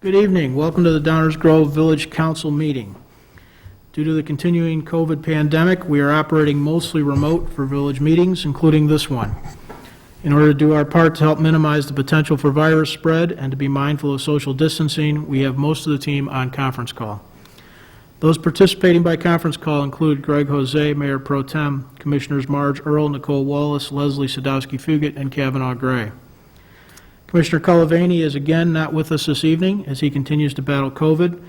Good evening. Welcome to the Downers Grove Village Council meeting. Due to the continuing COVID pandemic, we are operating mostly remote for village meetings, including this one. In order to do our part to help minimize the potential for virus spread and to be mindful of social distancing, we have most of the team on conference call. Those participating by conference call include Greg Jose, Mayor Pro Tem, Commissioners Marge Earl, Nicole Wallace, Leslie Sadowski-Fugit, and Kavanaugh Gray. Commissioner Cullivaney is again not with us this evening as he continues to battle COVID,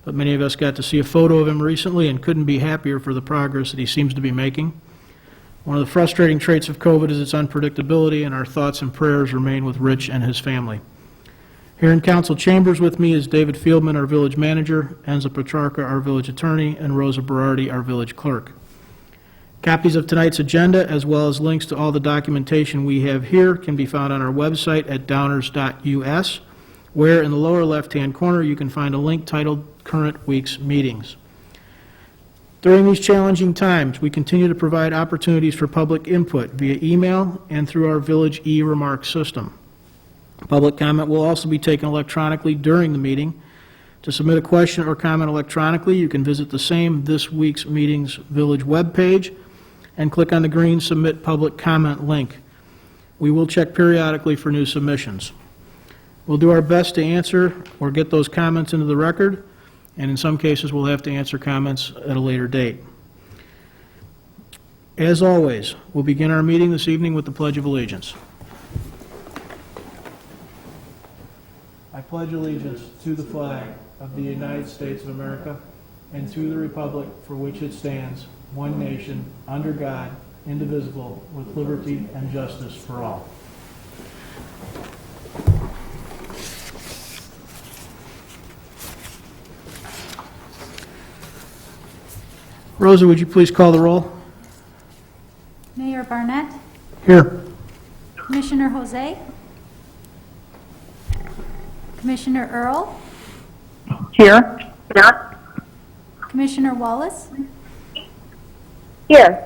but many of us got to see a photo of him recently and couldn't be happier for the progress that he seems to be making. One of the frustrating traits of COVID is its unpredictability, and our thoughts and prayers remain with Rich and his family. Here in council chambers with me is David Fieldman, our village manager, Enza Petrarca, our village attorney, and Rosa Berardi, our village clerk. Copies of tonight's agenda, as well as links to all the documentation we have here, can be found on our website at downers.us, where in the lower left-hand corner you can find a link titled Current Week's Meetings. During these challenging times, we continue to provide opportunities for public input via email and through our village e-remark system. Public comment will also be taken electronically during the meeting. To submit a question or comment electronically, you can visit the same This Week's Meetings Village webpage and click on the green Submit Public Comment link. We will check periodically for new submissions. We'll do our best to answer or get those comments into the record, and in some cases we'll have to answer comments at a later date. As always, we'll begin our meeting this evening with the Pledge of Allegiance. I pledge allegiance to the flag of the United States of America and to the republic for which it stands, one nation, under God, indivisible, with liberty and justice for all. Rosa, would you please call the roll? Mayor Barnett, Here. Commissioner Jose, Commissioner Earl, Here. Commissioner Wallace, Here.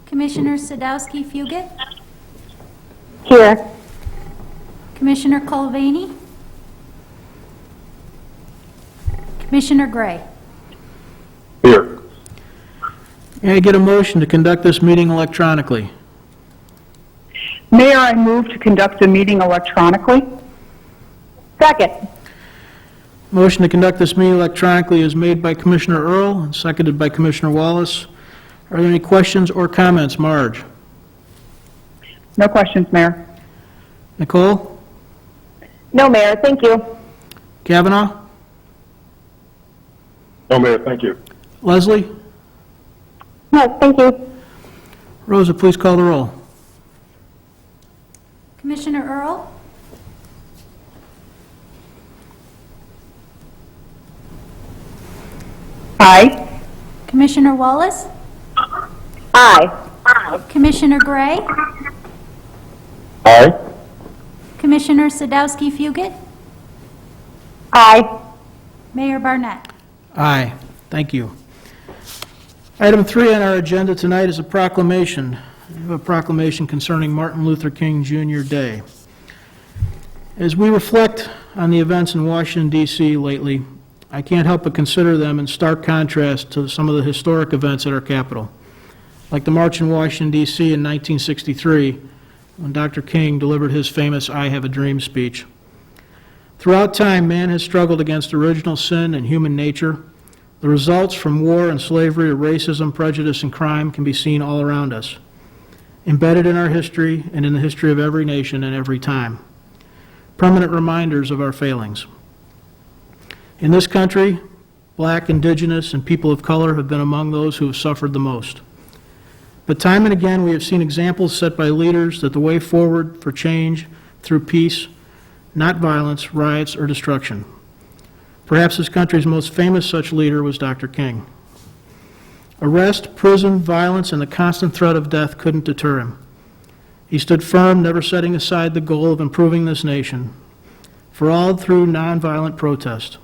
Commissioner Sadowski-Fugit, Here. Commissioner Culvaney, Commissioner Gray. Here. May I get a motion to conduct this meeting electronically? Mayor, I move to conduct the meeting electronically. Second. Motion to conduct this meeting electronically is made by Commissioner Earl and seconded by Commissioner Wallace. Are there any questions or comments? Marge? No questions, Mayor. Nicole? No, Mayor. Thank you. Kavanaugh? No, Mayor, thank you. Leslie? No, thank you. Rosa, please call the roll. Commissioner Earl, Aye. Commissioner Wallace, Aye. Commissioner Gray, Aye. Commissioner Sadowski-Fugit, Aye. Mayor Barnett. Aye. Thank you. Item 3 on our agenda tonight is a proclamation. We have a proclamation concerning Martin Luther King Jr. Day. As we reflect on the events in Washington, D.C. lately, I can't help but consider them in stark contrast to some of the historic events at our Capitol, like the March in Washington, D.C. in 1963, when Dr. King delivered his famous I Have a Dream speech. Throughout time, man has struggled against original sin and human nature. The results from war and slavery to racism, prejudice, and crime can be seen all around us, embedded in our history and in the history of every nation and every time. Permanent reminders of our failings. In this country, black, indigenous, and people of color have been among those who have suffered the most. But time and again, we have seen examples set by leaders that the way forward for change through peace, not violence, riots, or destruction. Perhaps this country's most famous such leader was Dr. King. Arrest, prison, violence, and the constant threat of death couldn't deter him. He stood firm, never setting aside the goal of improving this nation, for all through nonviolent protest.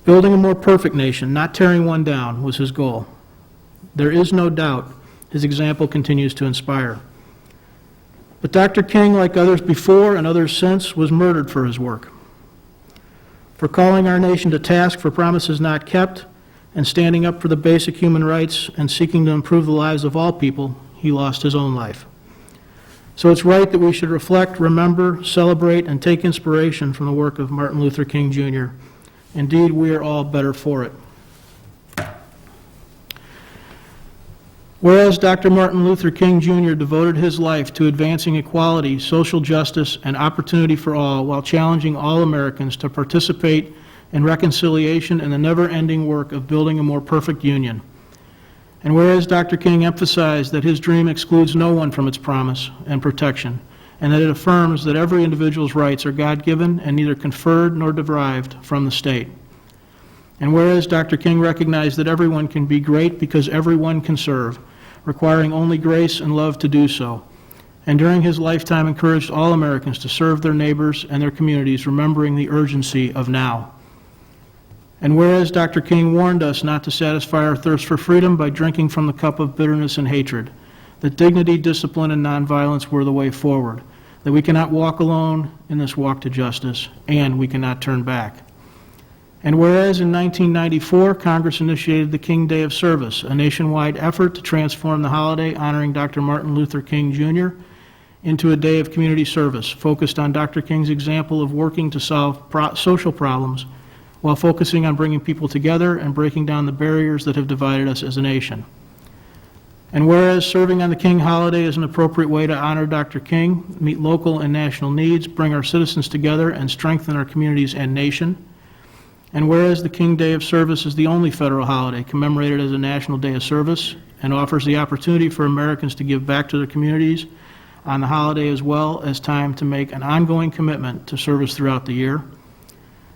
Building a more perfect nation, not tearing one down, was his goal. There is no doubt his example continues to inspire. But Dr. King, like others before and others since, was murdered for his work. for calling our nation to task for promises not kept, and standing up for the basic human rights and seeking to improve the lives of all people, he lost his own life. So it's right that we should reflect, remember, celebrate, and take inspiration from the work of Martin Luther King, Jr. Indeed, we are all better for it. Whereas Dr. Martin Luther King, Jr. devoted his life to advancing equality, social justice, and opportunity for all while challenging all Americans to participate in reconciliation and the never-ending work of building a more perfect union. And whereas Dr. King emphasized that his dream excludes no one from its promise and protection, and that it affirms that every individual's rights are God-given and neither conferred nor derived from the state. And whereas Dr. King recognized that everyone can be great because everyone can serve, requiring only grace and love to do so, and during his lifetime encouraged all Americans to serve their neighbors and their communities, remembering the urgency of now. And whereas Dr. King warned us not to satisfy our thirst for freedom by drinking from the cup of bitterness and hatred, that dignity, discipline, and nonviolence were the way forward, that we cannot walk alone in this walk to justice, and we cannot turn back. And whereas in 1994, Congress initiated the King Day of Service, a nationwide effort to transform the holiday honoring Dr. Martin Luther King, Jr. into a day of community service, focused on Dr. King's example of working to solve social problems while focusing on bringing people together and breaking down the barriers that have divided us as a nation. And whereas serving on the King holiday is an appropriate way to honor Dr. King, meet local and national needs, bring our citizens together, and strengthen our communities and nation, and whereas the King Day of Service is the only federal holiday commemorated as a National Day of Service and offers the opportunity for Americans to give back to their communities on the holiday as well as time to make an ongoing commitment to service throughout the year,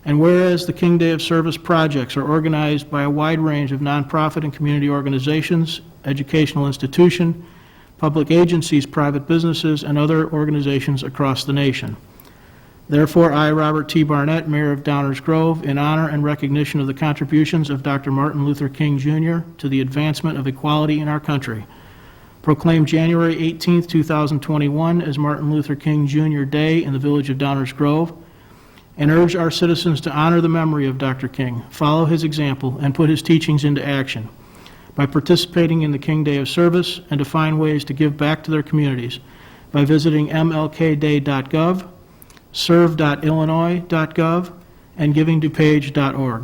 and whereas the King Day of Service projects are organized by a wide range of nonprofit and community organizations, educational institutions, public agencies, private businesses, and other organizations across the nation. Therefore, I, Robert T. Barnett, Mayor of Downers Grove, in honor and recognition of the contributions of Dr. Martin Luther King, Jr. to the advancement of equality in our country, proclaim January 18, 2021 as Martin Luther King, Jr. Day in the village of Downers Grove, and urge our citizens to honor the memory of Dr. King, follow his example, and put his teachings into action by participating in the King Day of Service and to find ways to give back to their communities by visiting mlkday.gov, serve.illinois.gov, and givingdupage.org.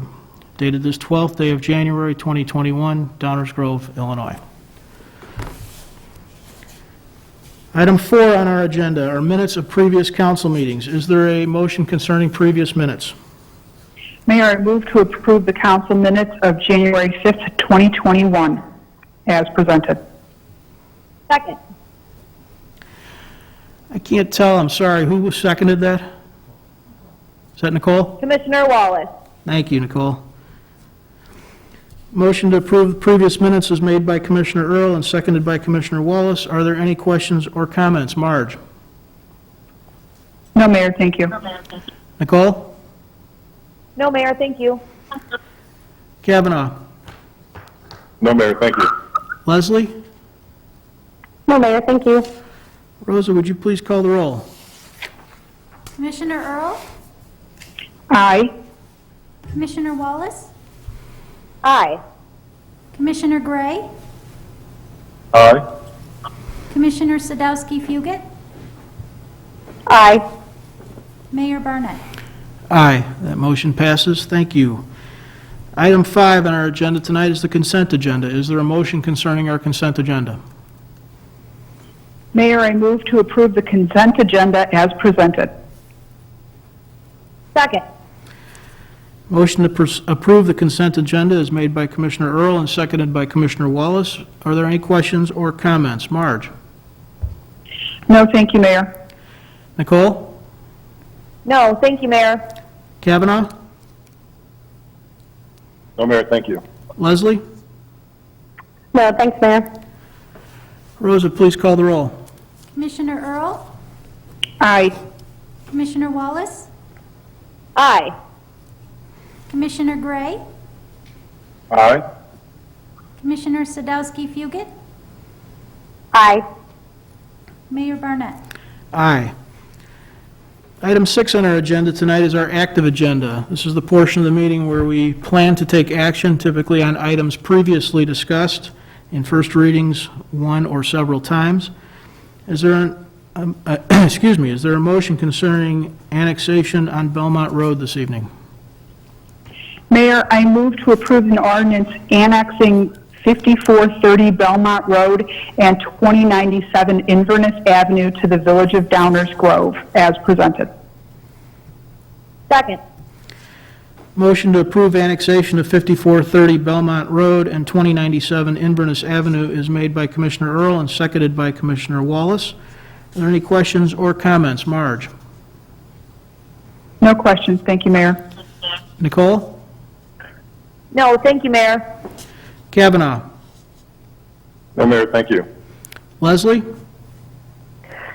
Dated this 12th day of January 2021, Downers Grove, Illinois. Item 4 on our agenda are minutes of previous council meetings. Is there a motion concerning previous minutes? Mayor, I move to approve the council minutes of January 5th, 2021, as presented. Second. I can't tell, I'm sorry. Who seconded that? Is that Nicole? Commissioner Wallace. Thank you, Nicole. Motion to approve the previous minutes is made by Commissioner Earl and seconded by Commissioner Wallace. Are there any questions or comments? Marge? No, Mayor, thank you. Nicole? No, Mayor, thank you. Kavanaugh? No, Mayor, thank you. Leslie? No, Mayor, thank you. Rosa, would you please call the roll? Commissioner Earl? Aye. Commissioner Wallace? Aye. Commissioner Gray? Aye. Commissioner Sadowski-Fugit? Aye. Mayor Barnett? Aye. That motion passes. Thank you. Item 5 on our agenda tonight is the consent agenda. Is there a motion concerning our consent agenda? Mayor, I move to approve the consent agenda as presented. Second. Motion to approve the consent agenda is made by Commissioner Earl and seconded by Commissioner Wallace. Are there any questions or comments? Marge? No, thank you, Mayor. Nicole? No, thank you, Mayor. Kavanaugh? No, Mayor, thank you. Leslie? No, thanks, Mayor. Rosa, please call the roll. Commissioner Earl? Aye. Commissioner Wallace? Aye. Commissioner Gray? Aye. Commissioner Sadowski-Fugit? Aye. Mayor Barnett? Aye. Item 6 on our agenda tonight is our active agenda. This is the portion of the meeting where we plan to take action, typically on items previously discussed in first readings one or several times. Is there is there a motion concerning annexation on Belmont Road this evening? Mayor, I move to approve an ordinance annexing 5430 Belmont Road and 2097 Inverness Avenue to the Village of Downers Grove, as presented. Second. Motion to approve annexation of 5430 Belmont Road and 2097 Inverness Avenue is made by Commissioner Earl and seconded by Commissioner Wallace. Are there any questions or comments? Marge? No questions. Thank you, Mayor. Nicole? No, thank you, Mayor. Kavanaugh? No, Mayor, thank you. Leslie?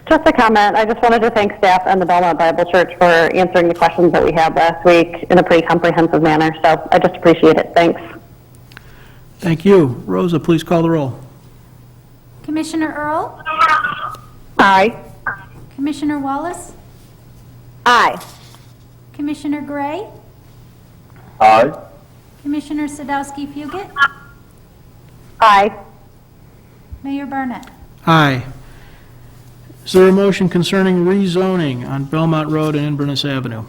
Just a comment. I just wanted to thank staff and the Belmont Bible Church for answering the questions that we had last week in a pretty comprehensive manner. So I just appreciate it. Thanks. Thank you. Rosa, please call the roll. Commissioner Earl? Aye. Commissioner Wallace? Aye. Commissioner Gray? Aye. Commissioner Sadowski-Fugit? Aye. Mayor Barnett? Aye. Is there a motion concerning rezoning on Belmont Road and Inverness Avenue?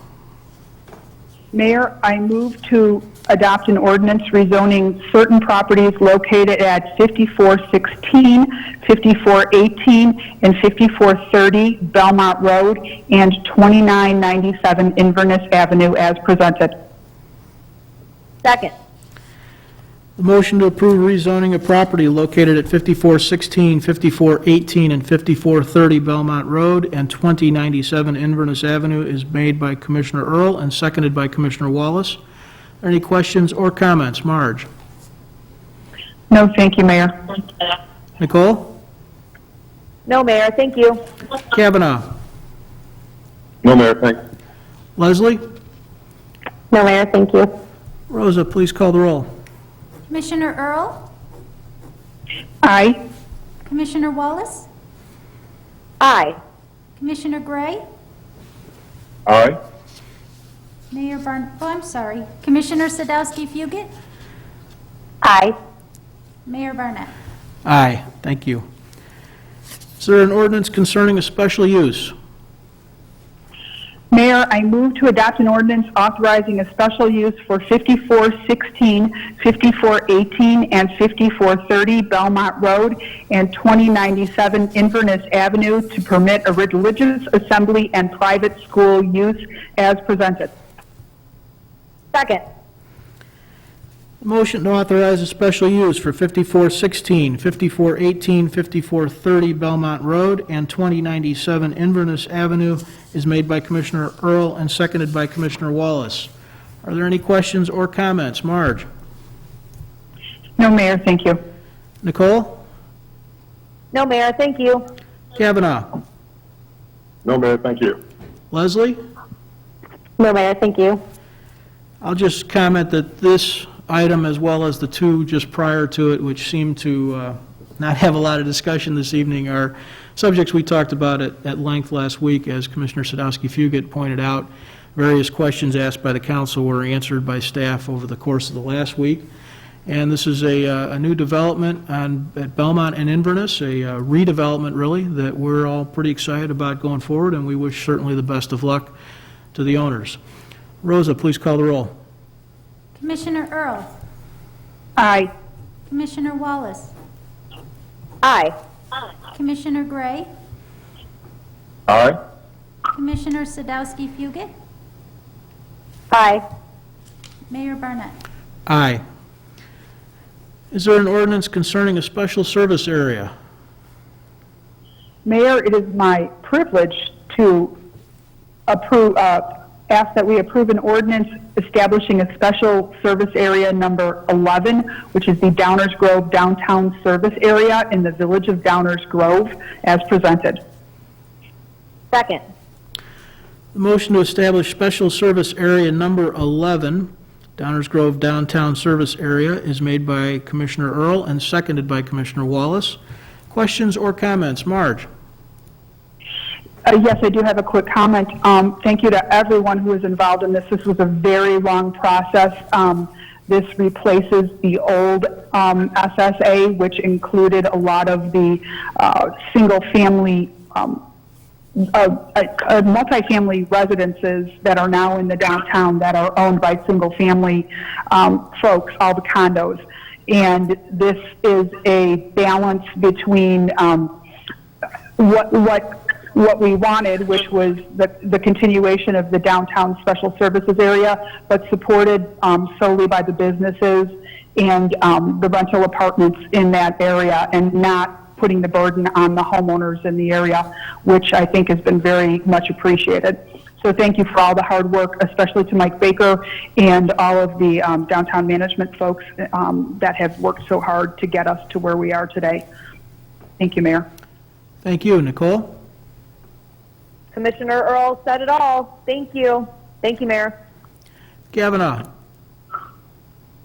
Mayor, I move to adopt an ordinance rezoning certain properties located at 5416, 5418, and 5430 Belmont Road and 2997 Inverness Avenue as presented. Second. The motion to approve rezoning of property located at 5416, 5418, and 5430 Belmont Road and 2097 Inverness Avenue is made by Commissioner Earl and seconded by Commissioner Wallace. Are there any questions or comments? Marge? No, thank you, Mayor. Nicole? No, Mayor. Thank you. Kavanaugh? No, Mayor, thank you. Leslie? No, Mayor. Thank you. Rosa, please call the roll. Commissioner Earl? Aye. Commissioner Wallace? Aye. Commissioner Gray? Aye. Commissioner Sadowski-Fugit? Aye. Mayor Barnett? Aye, thank you. Is there an ordinance concerning a special use? Mayor, I move to adopt an ordinance authorizing a special use for 5416, 5418, and 5430 Belmont Road and 2097 Inverness Avenue to permit a religious assembly and private school use as presented. Second. Motion to authorize a special use for 5416, 5418, 5430 Belmont Road and 2097 Inverness Avenue is made by Commissioner Earl and seconded by Commissioner Wallace. Are there any questions or comments? Marge? No, Mayor, thank you. Nicole? No, Mayor. Thank you. Kavanaugh? No, Mayor, thank you. Leslie? No, Mayor. Thank you. I'll just comment that this item, as well as the two just prior to it, which seem to not have a lot of discussion this evening, are subjects we talked about at length last week. As Commissioner Sadowski-Fugit pointed out, various questions asked by the council were answered by staff over the course of the last week. And this is a new development at Belmont and Inverness, a redevelopment, really, that we're all pretty excited about going forward, and we wish certainly the best of luck to the owners. Rosa, please call the roll. Commissioner Earl? Aye. Commissioner Wallace? Aye. Commissioner Gray? Aye. Commissioner Sadowski-Fugit? Aye. Mayor Barnett? Aye. Is there an ordinance concerning a special service area? Mayor, it is my privilege to ask that we approve an ordinance establishing a special service area number 11, which is the Downers Grove Downtown Service Area in the Village of Downers Grove, as presented. Second. The motion to establish special service area number 11, Downers Grove Downtown Service Area, is made by Commissioner Earl and seconded by Commissioner Wallace. Questions or comments? Marge? Yes, I do have a quick comment. Thank you to everyone who was involved in this. This was a very long process. This replaces the old SSA, which included a lot of the single-family, multifamily residences that are now in the downtown that are owned by single-family folks, all the condos. And this is a balance between what we wanted, which was the continuation of the downtown special services area, but supported solely by the businesses and the rental apartments in that area, and not putting the burden on the homeowners in the area, which I think has been very much appreciated. So thank you for all the hard work, especially to Mike Baker and all of the downtown management folks that have worked so hard to get us to where we are today. Thank you, Mayor. Thank you. Nicole? Commissioner Earl said it all. Thank you. Thank you, Mayor. Kavanaugh?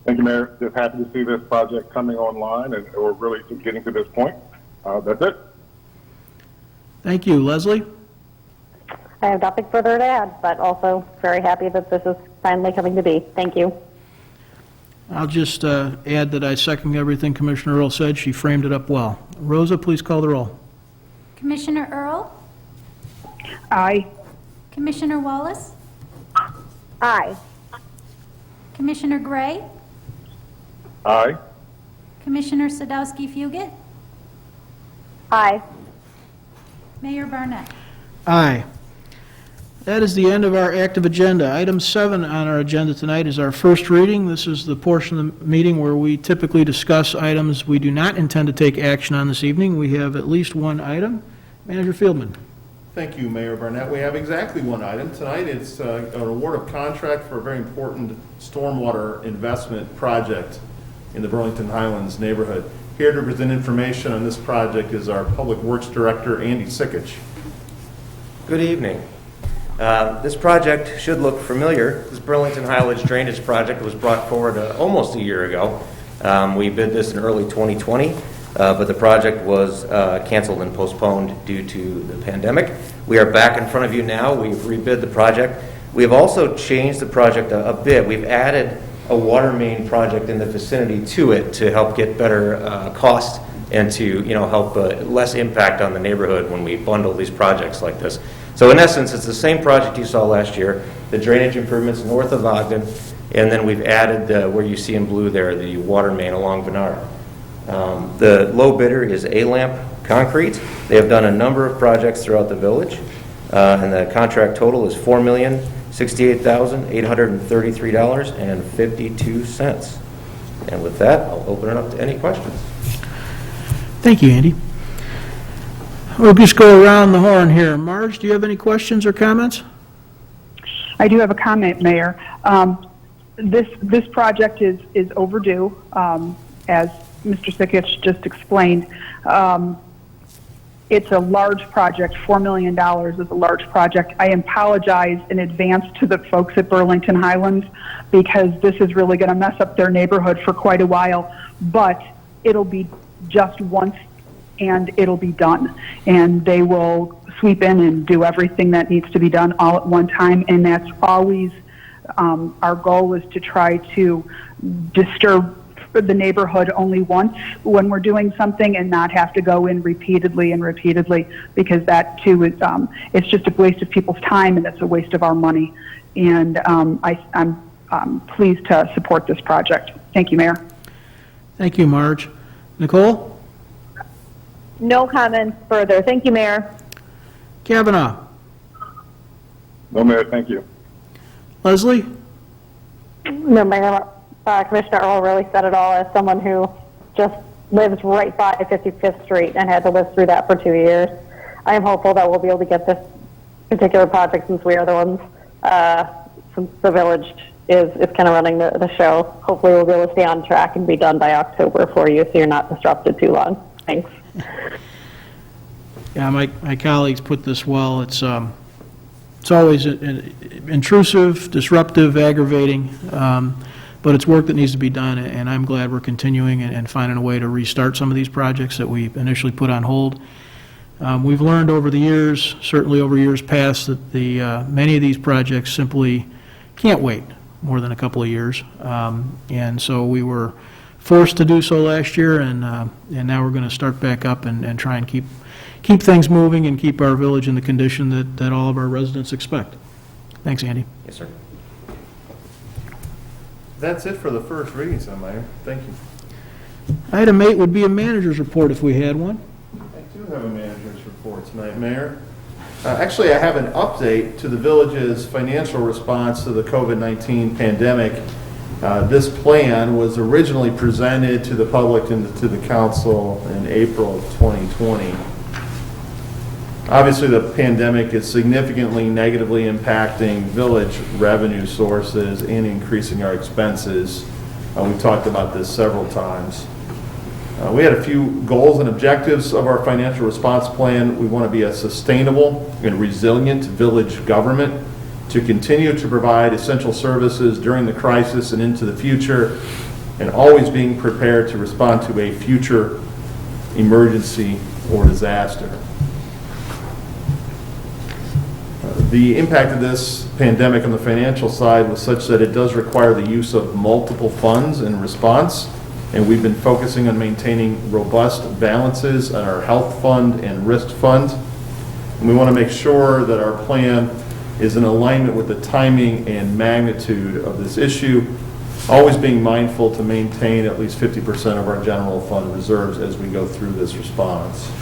Thank you, Mayor. Just happy to see this project coming online, and we're really just getting to this point. That's it. Thank you. Leslie? I have nothing further to add, but also very happy that this is finally coming to be. Thank you. I'll just add that I second everything Commissioner Earl said. She framed it up well. Rosa, please call the roll. Commissioner Earl? Aye. Commissioner Wallace? Aye. Commissioner Gray? Aye. Commissioner Sadowski-Fugit? Aye. Mayor Barnett? Aye. That is the end of our active agenda. Item 7 on our agenda tonight is our first reading. This is the portion of the meeting where we typically discuss items we do not intend to take action on this evening. We have at least one item. Manager Fieldman. Thank you, Mayor Barnett. We have exactly one item tonight. It's an award of contract for a very important stormwater investment project in the Burlington Highlands neighborhood. Here to present information on this project is our Public Works Director, Andy Sikich. Good evening. This project should look familiar. This Burlington Highlands Drainage Project was brought forward almost a year ago. We bid this in early 2020, but the project was canceled and postponed due to the pandemic. We are back in front of you now. We've rebid the project. We have also changed the project a bit. We've added a water main project in the vicinity to it to help get better cost and to help less impact on the neighborhood when we bundle these projects like this. So in essence, it's the same project you saw last year, the drainage improvements north of Ogden, and then we've added where you see in blue there, the water main along Bernard. The low bidder is A-Lamp Concrete. They have done a number of projects throughout the village, and the contract total is $4,068,833.52. And with that, I'll open it up to any questions. Thank you, Andy. We'll just go around the horn here. Marge, do you have any questions or comments? I do have a comment, Mayor. This project is overdue, as Mr. Sikich just explained. It's a large project. $4 million is a large project. I apologize in advance to the folks at Burlington Highlands because this is really going to mess up their neighborhood for quite a while, but it'll be just once and it'll be done. And they will sweep in and do everything that needs to be done all at one time, and that's always our goal, is to try to disturb the neighborhood only once when we're doing something and not have to go in repeatedly and repeatedly, because that too is it's just a waste of people's time and it's a waste of our money. And I'm pleased to support this project. Thank you, Mayor. Thank you, Marge. Nicole? No comments further. Thank you, Mayor. Kavanaugh? No, Mayor, thank you. Leslie? No, Mayor, Commissioner Earl really said it all. As someone who just lives right by 55th Street and had to live through that for 2 years, I am hopeful that we'll be able to get this particular project, since we are the ones, since the village is kind of running the show. Hopefully we'll be able to stay on track and be done by October for you, so you're not disrupted too long. Thanks. Yeah, my colleagues put this well. It's always intrusive, disruptive, aggravating, but it's work that needs to be done, and I'm glad we're continuing and finding a way to restart some of these projects that we initially put on hold. We've learned over the years, certainly over years past, that many of these projects simply can't wait more than a couple of years. And so we were forced to do so last year, and now we're going to start back up and try and keep things moving and keep our village in the condition that all of our residents expect. Thanks, Andy. Yes, sir. That's it for the first reading, Mayor. Thank you. Item 8 would be a manager's report if we had one. I do have a manager's report tonight, Mayor. Actually, I have an update to the village's financial response to the COVID-19 pandemic. This plan was originally presented to the public and to the council in April of 2020. Obviously, the pandemic is significantly negatively impacting village revenue sources and increasing our expenses. We've talked about this several times. We had a few goals and objectives of our financial response plan. We want to be a sustainable and resilient village government to continue to provide essential services during the crisis and into the future, and always being prepared to respond to a future emergency or disaster. The impact of this pandemic on the financial side was such that it does require the use of multiple funds in response, and we've been focusing on maintaining robust balances on our health fund and risk fund. And we want to make sure that our plan is in alignment with the timing and magnitude of this issue, always being mindful to maintain at least 50% of our general fund reserves as we go through this response.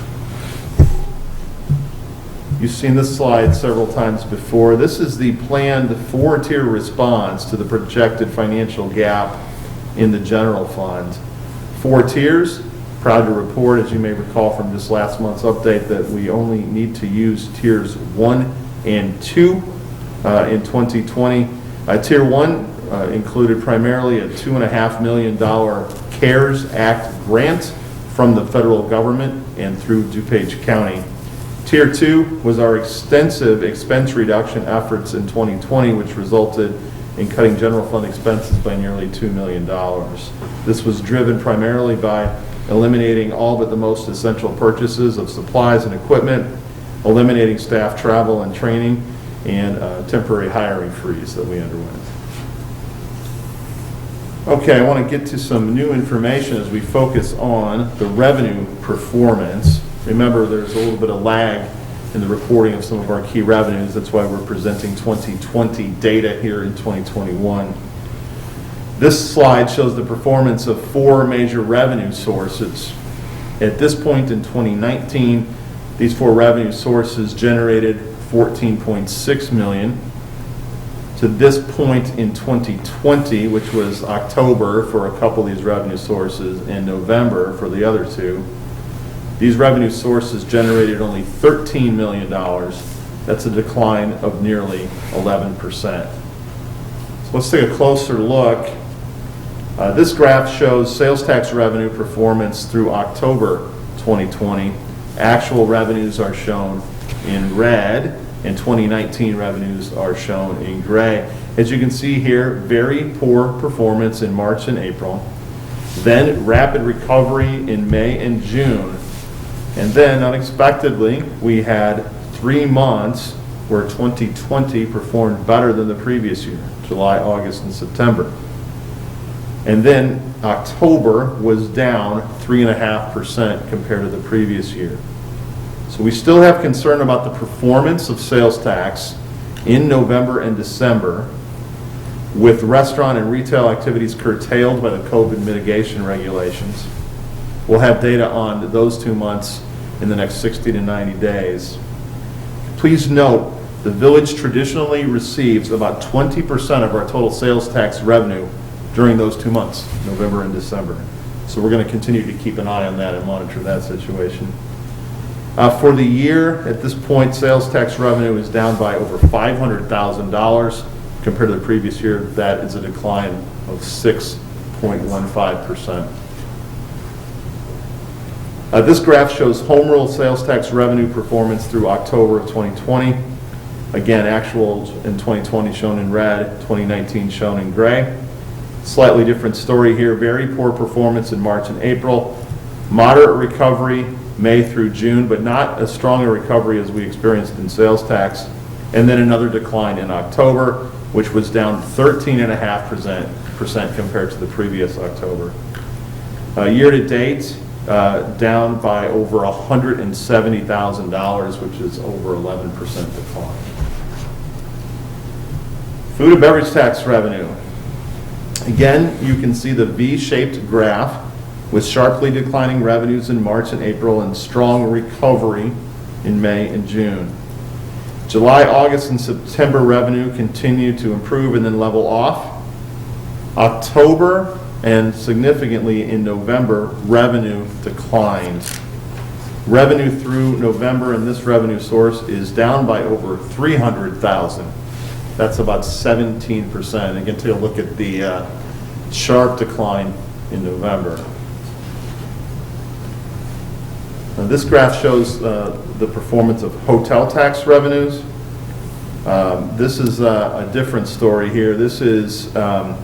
You've seen this slide several times before. This is the planned 4-tier response to the projected financial gap in the general fund. 4 tiers. Proud to report, as you may recall from just last month's update, that we only need to use tiers 1 and 2 in 2020. Tier 1 included primarily a $2.5 million CARES Act grant from the federal government and through DuPage County. Tier 2 was our extensive expense reduction efforts in 2020, which resulted in cutting general fund expenses by nearly $2 million. This was driven primarily by eliminating all but the most essential purchases of supplies and equipment, eliminating staff travel and training, and temporary hiring freeze that we underwent. Okay, I want to get to some new information as we focus on the revenue performance. Remember, there's a little bit of lag in the reporting of some of our key revenues. That's why we're presenting 2020 data here in 2021. This slide shows the performance of 4 major revenue sources. At this point in 2019, these 4 revenue sources generated $14.6 million. To this point in 2020, which was October for a couple of these revenue sources and November for the other 2, these revenue sources generated only $13 million. That's a decline of nearly 11%. So let's take a closer look. This graph shows sales tax revenue performance through October 2020. Actual revenues are shown in red, and 2019 revenues are shown in gray. As you can see here, very poor performance in March and April, then rapid recovery in May and June. And then, unexpectedly, we had 3 months where 2020 performed better than the previous year, July, August, and September. And then October was down 3.5% compared to the previous year. So we still have concern about the performance of sales tax in November and December, with restaurant and retail activities curtailed by the COVID mitigation regulations. We'll have data on those 2 months in the next 60 to 90 days. Please note, the village traditionally receives about 20% of our total sales tax revenue during those 2 months, November and December. So we're going to continue to keep an eye on that and monitor that situation. For the year, at this point, sales tax revenue is down by over $500,000 compared to the previous year. That is a decline of 6.15%. This graph shows home rule sales tax revenue performance through October of 2020. Again, actuals in 2020 shown in red, 2019 shown in gray. Slightly different story here. Very poor performance in March and April. Moderate recovery May through June, but not as strong a recovery as we experienced in sales tax. And then another decline in October, which was down 13.5% compared to the previous October. Year to date, down by over $170,000, which is over 11% decline. Food and beverage tax revenue. Again, you can see the V-shaped graph with sharply declining revenues in March and April and strong recovery in May and June. July, August, and September revenue continued to improve and then level off. October and significantly in November, revenue declined. Revenue through November in this revenue source is down by over $300,000. That's about 17%. Again, take a look at the sharp decline in November. Now, this graph shows the performance of hotel tax revenues. This is a different story here. This is a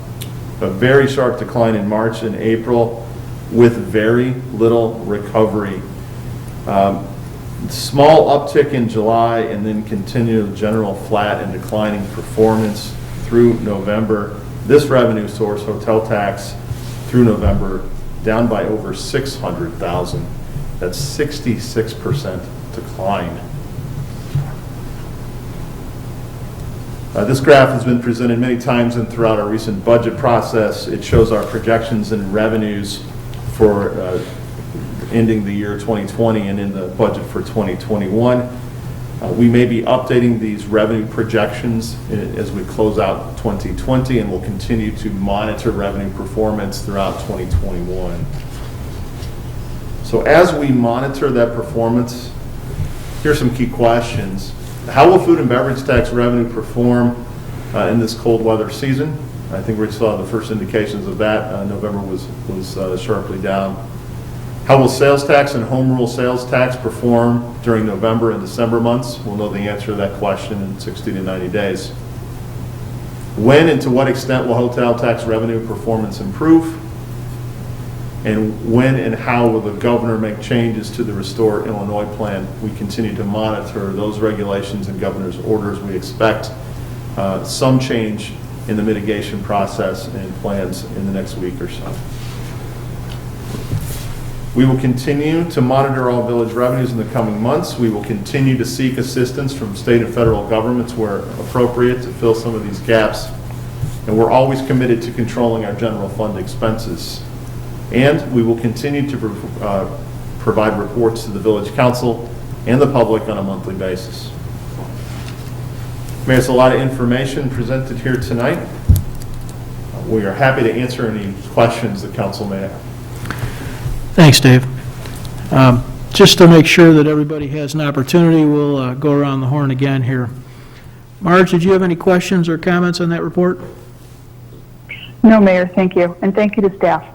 very sharp decline in March and April with very little recovery. Small uptick in July and then continued general flat and declining performance through November. This revenue source, hotel tax, through November, down by over $600,000. That's 66% decline. This graph has been presented many times and throughout our recent budget process. It shows our projections and revenues for ending the year 2020 and in the budget for 2021. We may be updating these revenue projections as we close out 2020, and we'll continue to monitor revenue performance throughout 2021. So as we monitor that performance, here's some key questions. How will food and beverage tax revenue perform in this cold weather season? I think we saw the first indications of that. November was sharply down. How will sales tax and home rule sales tax perform during November and December months? We'll know the answer to that question in 60 to 90 days. When and to what extent will hotel tax revenue performance improve? And when and how will the governor make changes to the Restore Illinois plan? We continue to monitor those regulations and governor's orders. We expect some change in the mitigation process and plans in the next week or so. We will continue to monitor all village revenues in the coming months. We will continue to seek assistance from state and federal governments where appropriate to fill some of these gaps. And we're always committed to controlling our general fund expenses. And we will continue to provide reports to the village council and the public on a monthly basis. Mayor, it's a lot of information presented here tonight. We are happy to answer any questions the council may have. Thanks, Dave. Just to make sure that everybody has an opportunity, we'll go around the horn again here. Marge, did you have any questions or comments on that report? No, Mayor, thank you. And thank you to staff.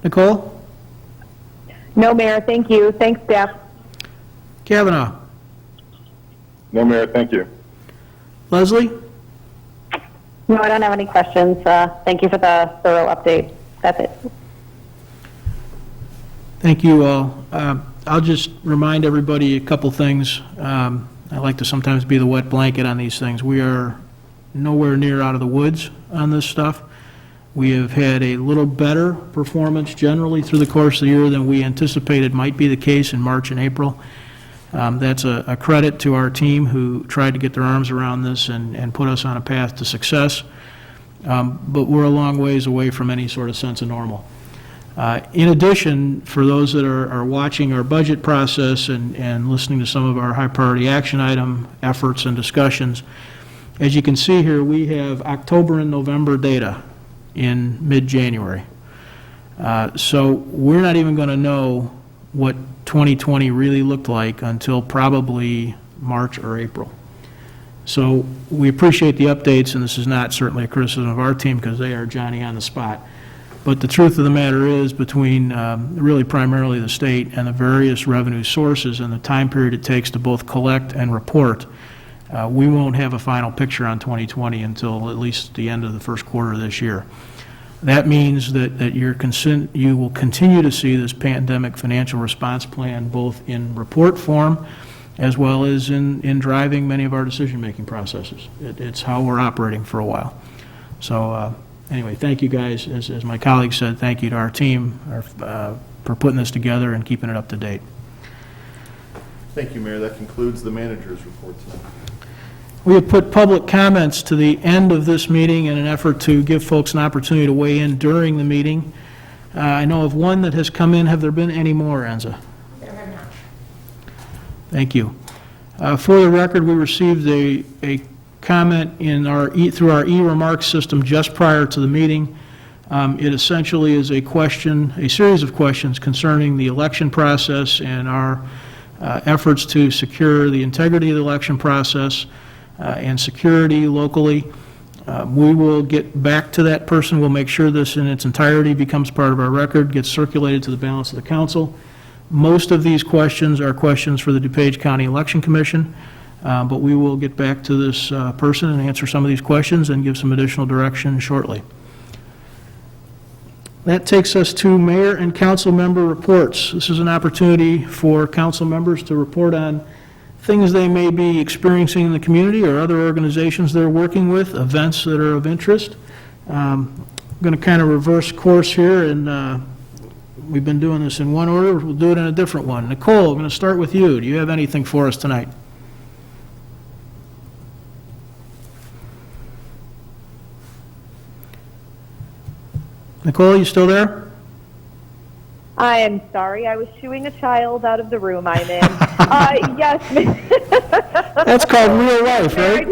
Nicole? No, Mayor, thank you. Thanks, staff. Kavanaugh? No, Mayor, thank you. Leslie? No, I don't have any questions. Thank you for the thorough update. That's it. Thank you all. I'll just remind everybody a couple things. I like to sometimes be the wet blanket on these things. We are nowhere near out of the woods on this stuff. We have had a little better performance generally through the course of the year than we anticipated might be the case in March and April. That's a credit to our team who tried to get their arms around this and put us on a path to success. But we're a long ways away from any sort of sense of normal. In addition, for those that are watching our budget process and listening to some of our high priority action item efforts and discussions, as you can see here, we have October and November data in mid-January. So we're not even going to know what 2020 really looked like until probably March or April. So we appreciate the updates, and this is not certainly a criticism of our team because they are Johnny on the spot. But the truth of the matter is, between really primarily the state and the various revenue sources and the time period it takes to both collect and report, we won't have a final picture on 2020 until at least the end of the first quarter of this year. That means that you will continue to see this pandemic financial response plan both in report form as well as in driving many of our decision-making processes. It's how we're operating for a while. So anyway, thank you guys. As my colleague said, thank you to our team for putting this together and keeping it up to date. Thank you, Mayor. That concludes the manager's report tonight. We have put public comments to the end of this meeting in an effort to give folks an opportunity to weigh in during the meeting. I know of one that has come in. Have there been any more, Enza? There have not. Thank you. For the record, we received a comment through our e-remarks system just prior to the meeting. It essentially is a series of questions concerning the election process and our efforts to secure the integrity of the election process and security locally. We will get back to that person. We'll make sure this in its entirety becomes part of our record, gets circulated to the balance of the council. Most of these questions are questions for the DuPage County Election Commission, but we will get back to this person and answer some of these questions and give some additional direction shortly. That takes us to mayor and council member reports. This is an opportunity for council members to report on things they may be experiencing in the community or other organizations they're working with, events that are of interest. I'm going to kind of reverse course here, and we've been doing this in one order. We'll do it in a different one. Nicole, I'm going to start with you. Do you have anything for us tonight? Nicole, you still there? I am sorry. I was shooing a child out of the room I'm in. Yes. That's called real life, right?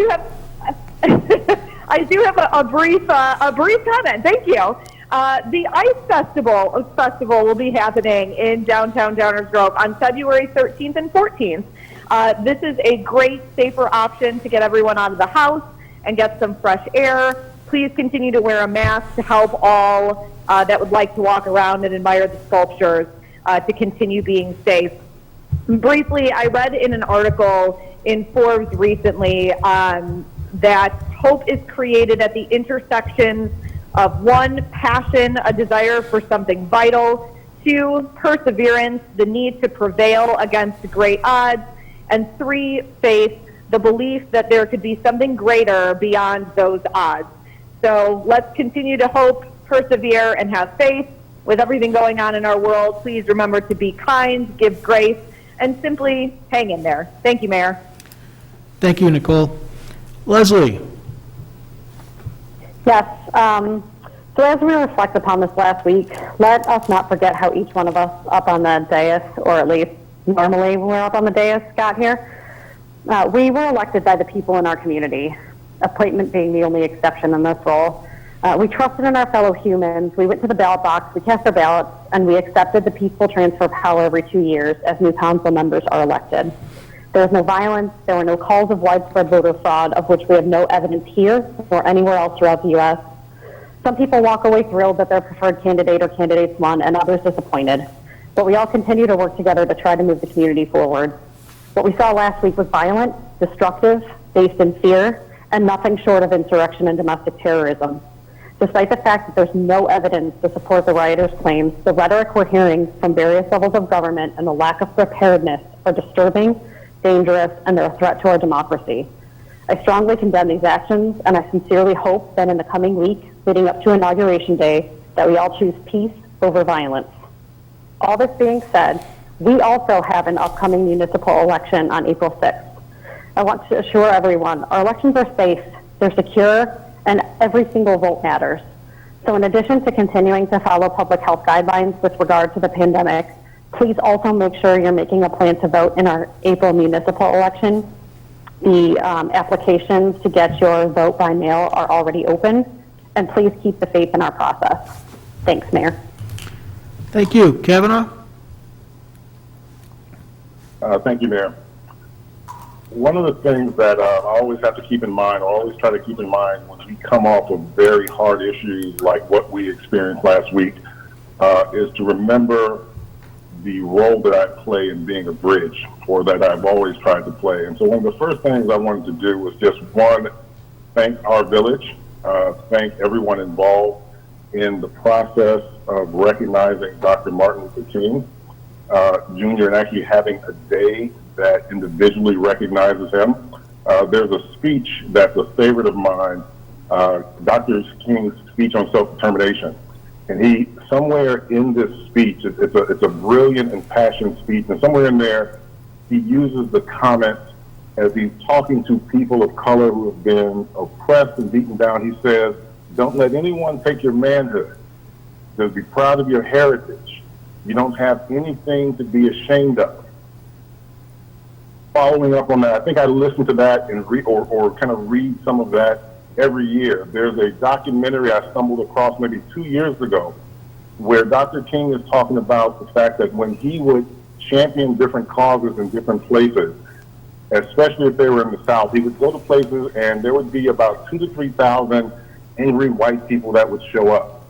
I do have a brief comment. Thank you. The Ice Festival will be happening in downtown Downers Grove on February 13th and 14th. This is a great, safer option to get everyone out of the house and get some fresh air. Please continue to wear a mask to help all that would like to walk around and admire the sculptures to continue being safe. Briefly, I read in an article in Forbes recently that hope is created at the intersections of 1, passion, a desire for something vital, 2, perseverance, the need to prevail against great odds, and 3, faith, the belief that there could be something greater beyond those odds. So let's continue to hope, persevere, and have faith. With everything going on in our world, please remember to be kind, give grace, and simply hang in there. Thank you, Mayor. Thank you, Nicole. Leslie. Yes. So as we reflect upon this last week, let us not forget how each one of us up on the dais, or at least normally when we're up on the dais, got here. We were elected by the people in our community, appointment being the only exception in this role. We trusted in our fellow humans. We went to the ballot box, we cast our ballots, and we accepted the peaceful transfer of power every 2 years as new council members are elected. There was no violence. There were no calls of widespread voter fraud, of which we have no evidence here or anywhere else throughout the U.S. Some people walk away thrilled that their preferred candidate or candidates won, and others disappointed. But we all continue to work together to try to move the community forward. What we saw last week was violent, destructive, based in fear, and nothing short of insurrection and domestic terrorism. Despite the fact that there's no evidence to support the rioters' claims, the rhetoric we're hearing from various levels of government and the lack of preparedness are disturbing, dangerous, and they're a threat to our democracy. I strongly condemn these actions, and I sincerely hope that in the coming week, leading up to Inauguration Day, that we all choose peace over violence. All this being said, we also have an upcoming municipal election on April 6th. I want to assure everyone, our elections are safe, they're secure, and every single vote matters. So in addition to continuing to follow public health guidelines with regard to the pandemic, please also make sure you're making a plan to vote in our April municipal election. The applications to get your vote by mail are already open, and please keep the faith in our process. Thanks, Mayor. Thank you. Kavanaugh? Thank you, Mayor. One of the things that I always have to keep in mind, or always try to keep in mind when we come off of very hard issues like what we experienced last week, is to remember the role that I play in being a bridge, or that I've always tried to play. And so one of the first things I wanted to do was just, one, thank our village, thank everyone involved in the process of recognizing Dr. Martin Luther King Jr. and actually having a day that individually recognizes him. There's a speech that's a favorite of mine, Dr. King's speech on self-determination. And he, somewhere in this speech, it's a brilliant and passionate speech, and somewhere in there, he uses the comment as he's talking to people of color who have been oppressed and beaten down. He says, don't let anyone take your manhood. Just be proud of your heritage. You don't have anything to be ashamed of. Following up on that, I think I listen to that and or kind of read some of that every year. There's a documentary I stumbled across maybe 2 years ago where Dr. King is talking about the fact that when he would champion different causes in different places, especially if they were in the South, he would go to places and there would be about 2,000 to 3,000 angry white people that would show up.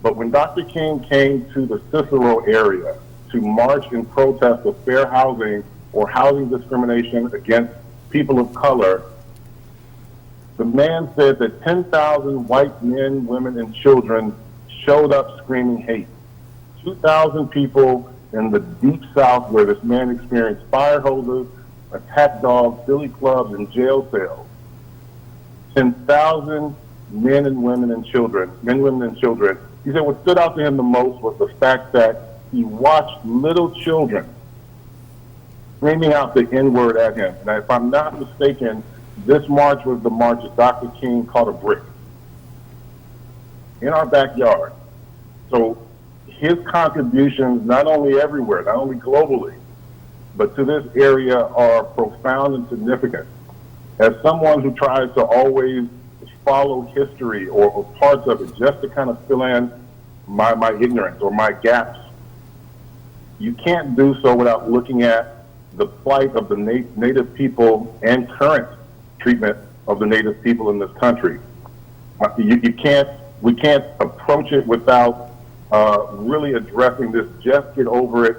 But when Dr. King came to the Cicero area to march in protest of fair housing or housing discrimination against people of color, the man said that 10,000 white men, women, and children showed up screaming hate. 2,000 people in the deep South where this man experienced fire hoses, attack dogs, billy clubs, and jail cells. 10,000 men, women, and children. He said what stood out to him the most was the fact that he watched little children screaming out the N-word at him. And if I'm not mistaken, this march was the march that Dr. King caught a brick in our backyard. So his contributions, not only everywhere, not only globally, but to this area are profound and significant. As someone who tries to always follow history or parts of it just to kind of fill in my ignorance or my gaps, you can't do so without looking at the plight of the native people and current treatment of the native people in this country. We can't approach it without really addressing this just get over it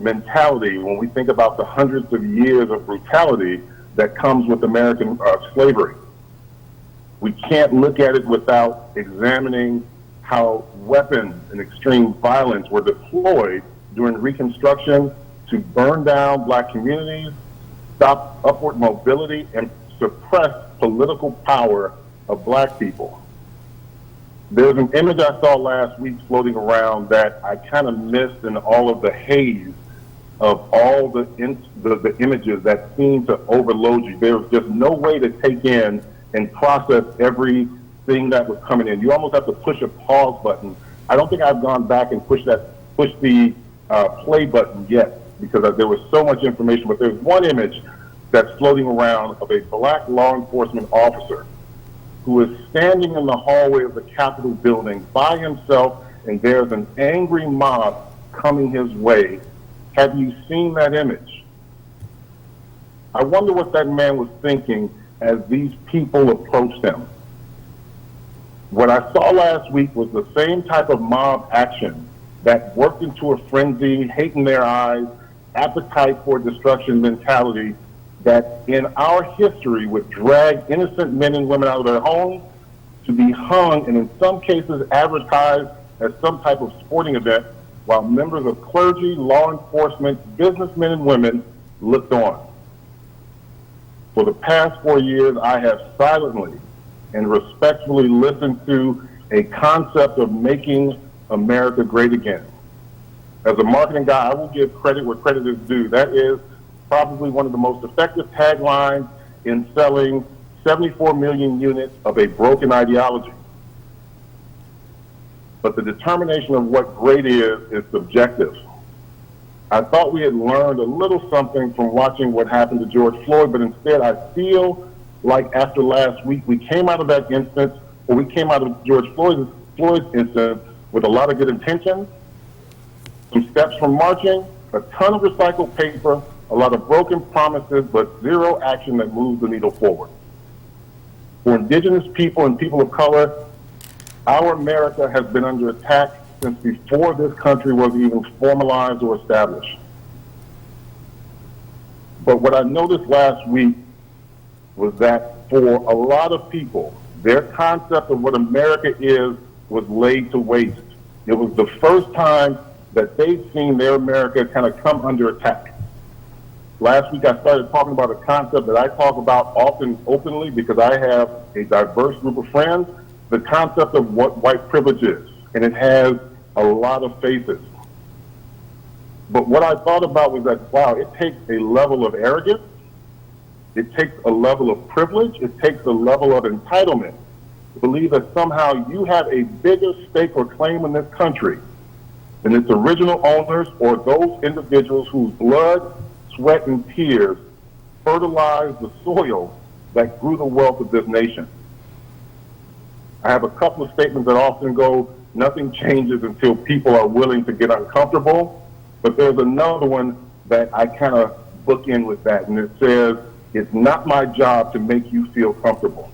mentality when we think about the hundreds of years of brutality that comes with American slavery. We can't look at it without examining how weapons and extreme violence were deployed during Reconstruction to burn down black communities, stop upward mobility, and suppress political power of black people. There's an image I saw last week floating around that I kind of missed in all of the haze of all the images that seem to overload you. There was just no way to take in and process everything that was coming in. You almost have to push a pause button. I don't think I've gone back and pushed the play button yet because there was so much information, but there's one image that's floating around of a black law enforcement officer who is standing in the hallway of the Capitol building by himself, and there's an angry mob coming his way. Have you seen that image? I wonder what that man was thinking as these people approached him. What I saw last week was the same type of mob action that worked into a frenzy, hate in their eyes, appetite for destruction mentality that in our history would drag innocent men and women out of their homes to be hung and in some cases advertised as some type of sporting event while members of clergy, law enforcement, businessmen and women looked on. For the past 4 years, I have silently and respectfully listened to a concept of making America great again. As a marketing guy, I will give credit where credit is due. That is probably one of the most effective taglines in selling 74 million units of a broken ideology. But the determination of what great is subjective. I thought we had learned a little something from watching what happened to George Floyd, but instead I feel like after last week, we came out of that instance, or we came out of George Floyd's instance with a lot of good intentions, some steps from marching, a ton of recycled paper, a lot of broken promises, but zero action that moves the needle forward. For indigenous people and people of color, our America has been under attack since before this country was even formalized or established. But what I noticed last week was that for a lot of people, their concept of what America is was laid to waste. It was the first time that they've seen their America kind of come under attack. Last week I started talking about a concept that I talk about often openly because I have a diverse group of friends, the concept of what white privilege is. And it has a lot of faces. But what I thought about was that, wow, it takes a level of arrogance, it takes a level of privilege, it takes a level of entitlement to believe that somehow you have a bigger stake or claim in this country than its original owners or those individuals whose blood, sweat, and tears fertilized the soil that grew the wealth of this nation. I have a couple of statements that often go, nothing changes until people are willing to get uncomfortable. But there's another one that I kind of book in with that, and it says, it's not my job to make you feel comfortable.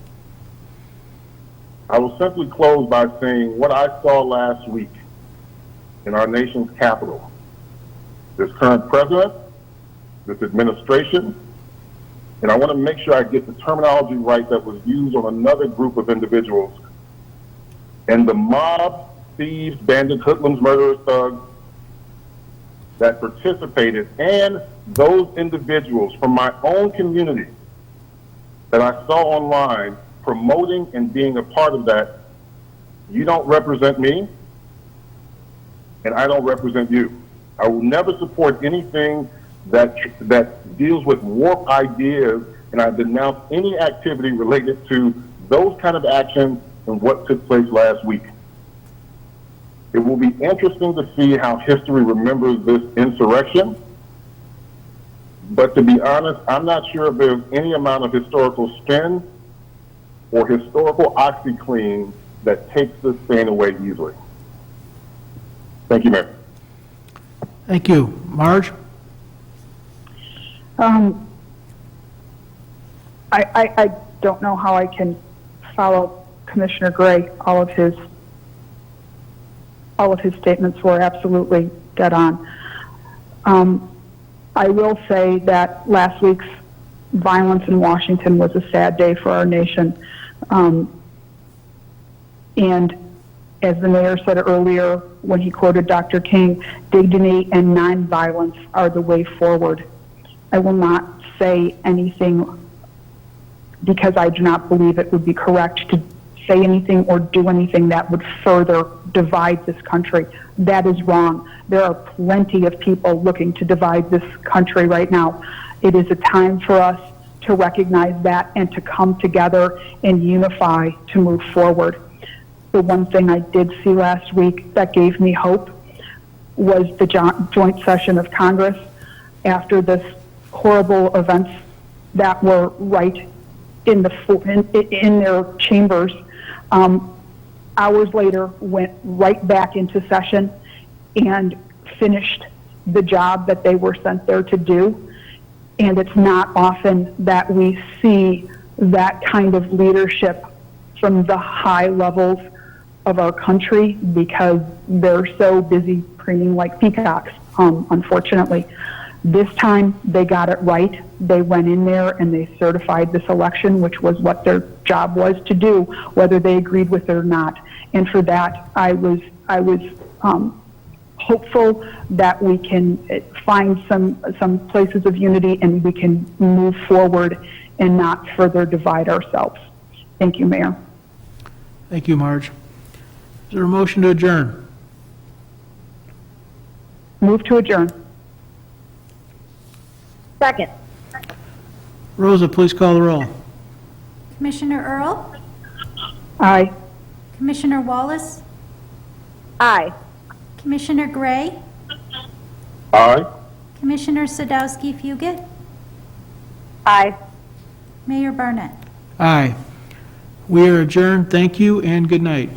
I will simply close by saying what I saw last week in our nation's capital. This current president, this administration, and I want to make sure I get the terminology right that was used on another group of individuals, and the mob, thieves, bandits, hoodlums, murderers, thugs, that participated, and those individuals from my own community that I saw online promoting and being a part of that, you don't represent me, and I don't represent you. I will never support anything that deals with warped ideas, and I denounce any activity related to those kind of actions and what took place last week. It will be interesting to see how history remembers this insurrection. But to be honest, I'm not sure if there's any amount of historical spin or historical OxyClean that takes this pain away easily. Thank you, Mayor. Thank you. Marge? I don't know how I can follow Commissioner Gray. All of his statements were absolutely dead on. I will say that last week's violence in Washington was a sad day for our nation. And as the mayor said earlier when he quoted Dr. King, dignity and nonviolence are the way forward. I will not say anything because I do not believe it would be correct to say anything or do anything that would further divide this country. That is wrong. There are plenty of people looking to divide this country right now. It is a time for us to recognize that and to come together and unify to move forward. The one thing I did see last week that gave me hope was the joint session of Congress after this horrible events that were right in their chambers. Hours later, went right back into session and finished the job that they were sent there to do. And it's not often that we see that kind of leadership from the high levels of our country because they're so busy preening like peacocks, unfortunately. This time, they got it right. They went in there and they certified this election, which was what their job was to do, whether they agreed with it or not. And for that, I was hopeful that we can find some places of unity and we can move forward and not further divide ourselves. Thank you, Mayor. Thank you, Marge. Is there a motion to adjourn? Move to adjourn. Second. Rosa, please call the roll. Commissioner Earl? Aye. Commissioner Wallace? Aye. Commissioner Gray? Aye. Commissioner Sadowski-Fugit? Aye. Mayor Barnett? Aye. We are adjourned. Thank you and good night.